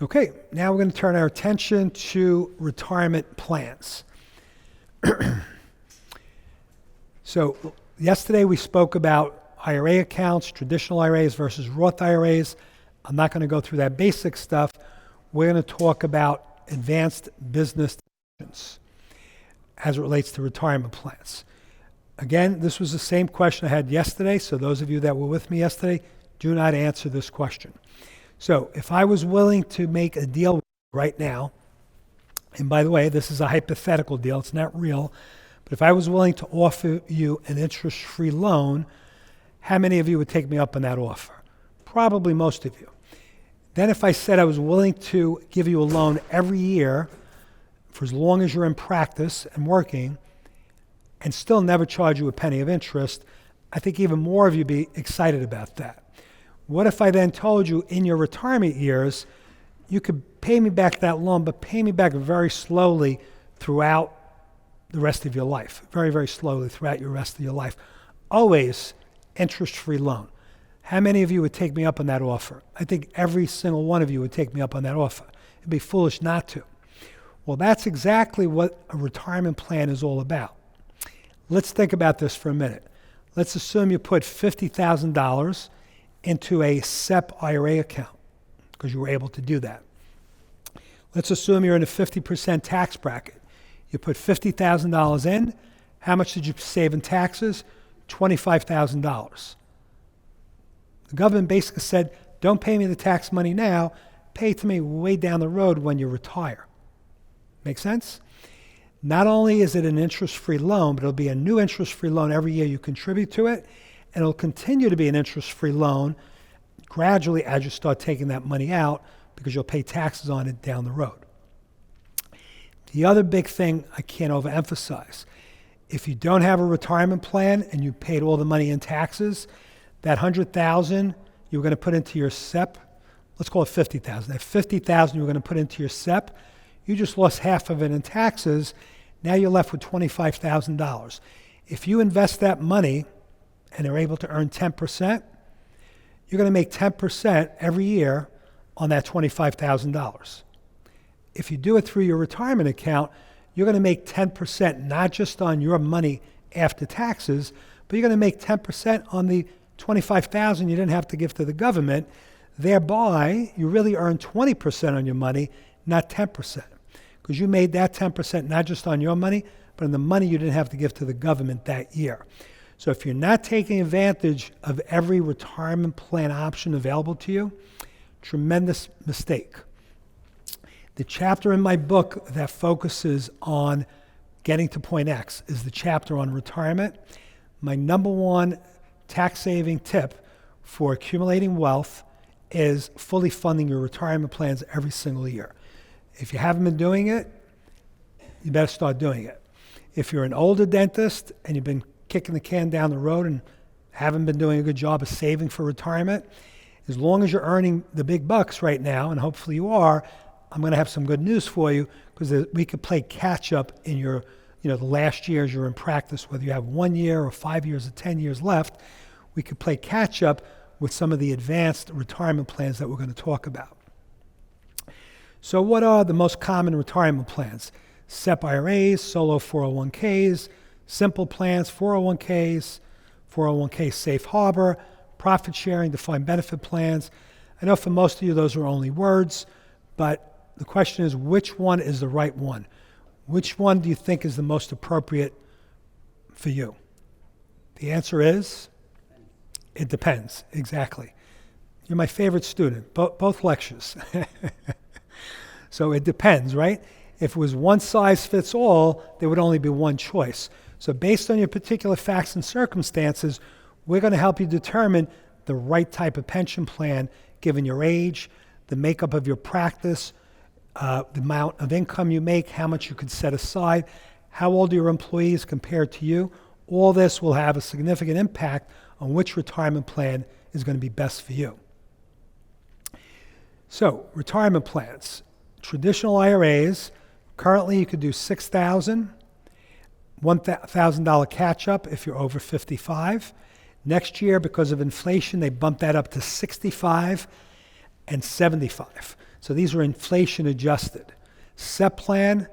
Okay, now we're going to turn our attention to retirement plans. So yesterday we spoke about IRA accounts, traditional IRAs versus Roth IRAs. I'm not going to go through that basic stuff. We're going to talk about advanced business decisions as it relates to retirement plans. Again, this was the same question I had yesterday, so those of you that were with me yesterday, do not answer this question. So if I was willing to make a deal right now, and by the way, this is a hypothetical deal, it's not real, but if I was willing to offer you an interest-free loan, how many of you would take me up on that offer? Probably most of you. Then if I said I was willing to give you a loan every year for as long as you're in practice and working, and still never charge you a penny of interest, I think even more of you would be excited about that. What if I then told you in your retirement years, you could pay me back that loan, but pay me back very slowly throughout the rest of your life, very, very slowly throughout your rest of your life. Always interest-free loan. How many of you would take me up on that offer? I think every single one of you would take me up on that offer. It'd be foolish not to. Well, that's exactly what a retirement plan is all about. Let's think about this for a minute. Let's assume you put $50,000 into a SEP IRA account because you were able to do that. Let's assume you're in a 50% tax bracket. You put $50,000 in. How much did you save in taxes? $25,000. The government basically said, don't pay me the tax money now, pay it to me way down the road when you retire. Make sense? Not only is it an interest-free loan, but it'll be a new interest-free loan every year you contribute to it, and it'll continue to be an interest-free loan gradually as you start taking that money out because you'll pay taxes on it down the road. The other big thing I can't overemphasize, if you don't have a retirement plan and you paid all the money in taxes, that $100,000 you were going to put into your SEP, let's call it $50,000. That $50,000 you were going to put into your SEP, you just lost half of it in taxes. Now you're left with $25,000. If you invest that money and are able to earn 10%, you're going to make 10% every year on that $25,000. If you do it through your retirement account, you're going to make 10% not just on your money after taxes, but you're going to make 10% on the $25,000 you didn't have to give to the government. Thereby, you really earn 20% on your money, not 10%. Because you made that 10% not just on your money, but on the money you didn't have to give to the government that year. So if you're not taking advantage of every retirement plan option available to you, tremendous mistake. The chapter in my book that focuses on getting to point X is the chapter on retirement. My number one tax-saving tip for accumulating wealth is fully funding your retirement plans every single year. If you haven't been doing it, you better start doing it. If you're an older dentist and you've been kicking the can down the road and haven't been doing a good job of saving for retirement, as long as you're earning the big bucks right now, and hopefully you are, I'm going to have some good news for you because we could play catch up in your, the last years you're in practice, whether you have 1 year or 5 years or 10 years left, we could play catch up with some of the advanced retirement plans that we're going to talk about. So what are the most common retirement plans? SEP IRAs, solo 401ks, simple plans, 401ks, 401k safe harbor, profit sharing, defined benefit plans. I know for most of you those are only words, but the question is which one is the right one? Which one do you think is the most appropriate for you? The answer is, it depends, exactly. You're my favorite student, both lectures. So it depends, right? If it was one size fits all, there would only be one choice. So based on your particular facts and circumstances, we're going to help you determine the right type of pension plan given your age, the makeup of your practice, the amount of income you make, how much you could set aside, how old are your employees compared to you. All this will have a significant impact on which retirement plan is going to be best for you. So, retirement plans. Traditional IRAs, currently you could do $6,000, $1,000 catch-up if you're over 55. Next year, because of inflation, they bumped that up to $65 and $75. So these are inflation adjusted. SEP plan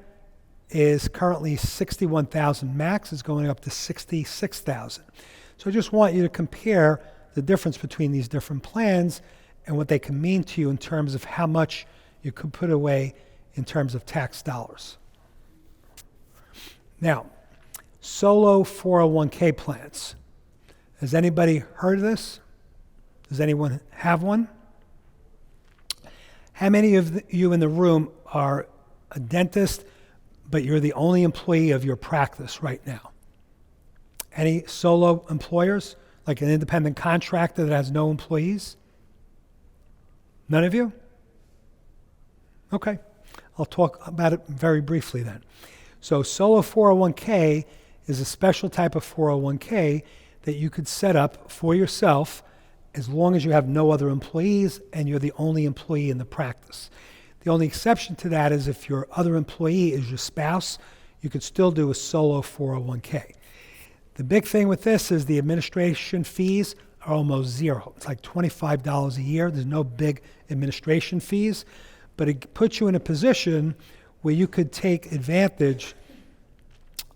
is currently 61,000 max, is going up to 66,000. So I just want you to compare the difference between these different plans and what they can mean to you in terms of how much you could put away in terms of tax dollars. Now, solo 401k plans. Has anybody heard of this? Does anyone have one? How many of you in the room are a dentist, but you're the only employee of your practice right now? Any solo employers, like an independent contractor that has no employees? None of you? Okay, I'll talk about it very briefly then. So solo 401k is a special type of 401k that you could set up for yourself as long as you have no other employees and you're the only employee in the practice. The only exception to that is if your other employee is your spouse, you could still do a solo 401k. The big thing with this is the administration fees are almost zero. It's like $25 a year. There's no big administration fees, but it puts you in a position where you could take advantage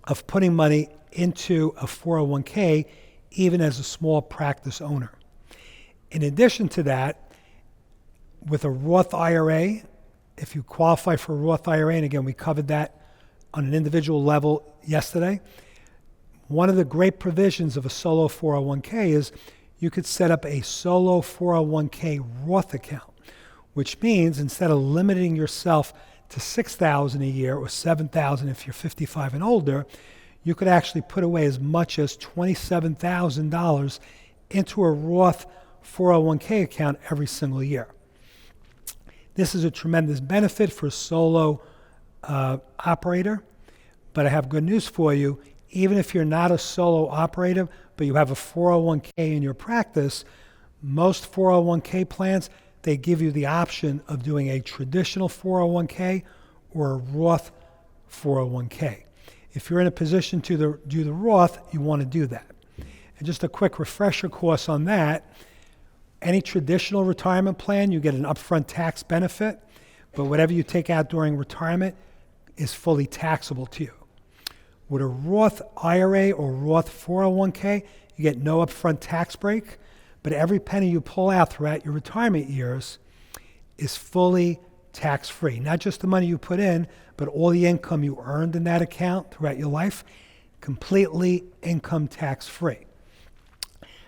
of putting money into a 401k even as a small practice owner. In addition to that, with a Roth IRA, if you qualify for a Roth IRA, and again, we covered that on an individual level yesterday, one of the great provisions of a solo 401k is you could set up a solo 401k Roth account, which means instead of limiting yourself to $6,000 a year or $7,000 if you're 55 and older, you could actually put away as much as $27,000 into a Roth 401k account every single year. This is a tremendous benefit for a solo operator, but I have good news for you. Even if you're not a solo operator, but you have a 401k in your practice, most 401k plans, they give you the option of doing a traditional 401k or a Roth 401k. If you're in a position to do the Roth, you want to do that. And just a quick refresher course on that, any traditional retirement plan, you get an upfront tax benefit, but whatever you take out during retirement is fully taxable to you. With a Roth IRA or Roth 401k, you get no upfront tax break, but every penny you pull out throughout your retirement years is fully tax-free. Not just the money you put in, but all the income you earned in that account throughout your life, completely income tax-free.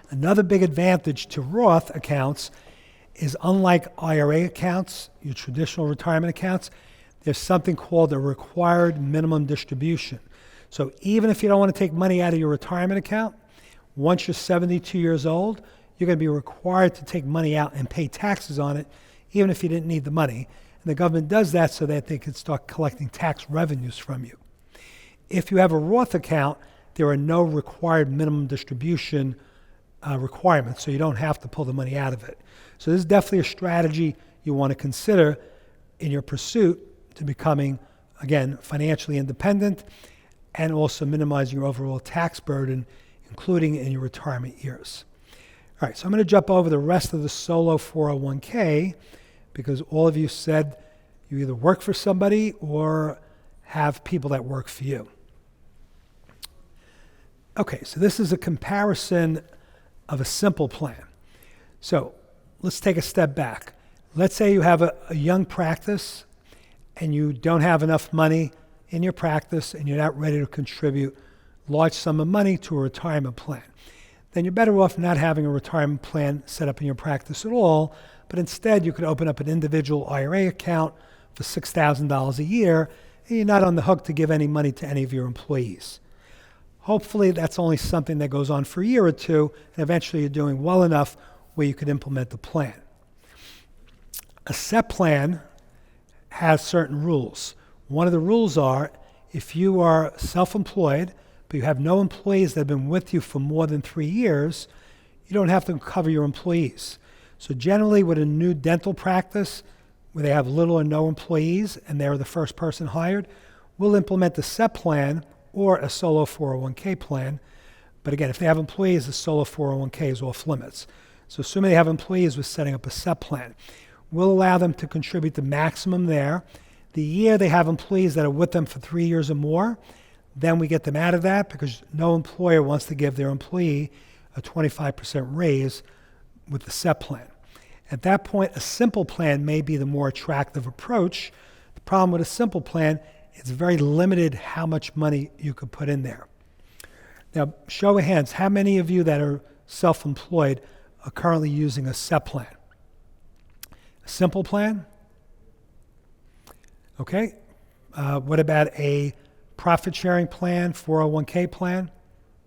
Another big advantage to Roth accounts is unlike IRA accounts, your traditional retirement accounts, there's something called a required minimum distribution. So even if you don't want to take money out of your retirement account, once you're 72 years old, you're going to be required to take money out and pay taxes on it, even if you didn't need the money. And the government does that so that they can start collecting tax revenues from you. If you have a Roth account, there are no required minimum distribution requirements, so you don't have to pull the money out of it. So this is definitely a strategy you want to consider in your pursuit to becoming, again, financially independent and also minimizing your overall tax burden, including in your retirement years. All right, so I'm going to jump over the rest of the solo 401k because all of you said you either work for somebody or have people that work for you. Okay, so this is a comparison of a simple plan. So let's take a step back. Let's say you have a young practice and you don't have enough money in your practice and you're not ready to contribute large sum of money to a retirement plan. Then you're better off not having a retirement plan set up in your practice at all, but instead you could open up an individual IRA account for $6,000 a year and you're not on the hook to give any money to any of your employees. Hopefully that's only something that goes on for a year or two, and eventually you're doing well enough where you could implement the plan. A SEP plan has certain rules. One of the rules are if you are self-employed, but you have no employees that have been with you for more than 3 years, you don't have to cover your employees. So generally with a new dental practice where they have little or no employees and they're the first person hired, we'll implement the SEP plan or a solo 401k plan. But again, if they have employees, the solo 401k is off limits. So assuming they have employees, we're setting up a SEP plan. We'll allow them to contribute the maximum there. The year they have employees that are with them for 3 years or more, then we get them out of that because no employer wants to give their employee a 25% raise with the SEP plan. At that point, a simple plan may be the more attractive approach. The problem with a simple plan, it's very limited how much money you could put in there. Now, show of hands, how many of you that are self-employed are currently using a SEP plan? A simple plan? Okay. What about a profit-sharing plan, 401k plan?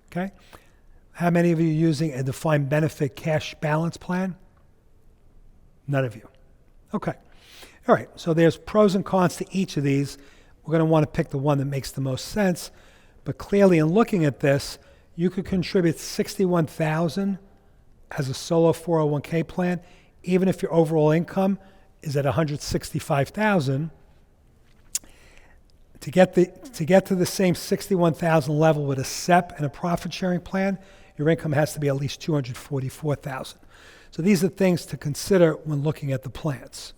Okay. How many of you are using a defined benefit cash balance plan? None of you. Okay. All right. So there's pros and cons to each of these. We're going to want to pick the one that makes the most sense. But clearly, in looking at this, you could contribute $61,000 as a solo 401k plan, even if your overall income is at $165,000. To get to the same $61,000 level with a SEP and a profit-sharing plan, your income has to be at least $244,000. So these are things to consider when looking at the plans.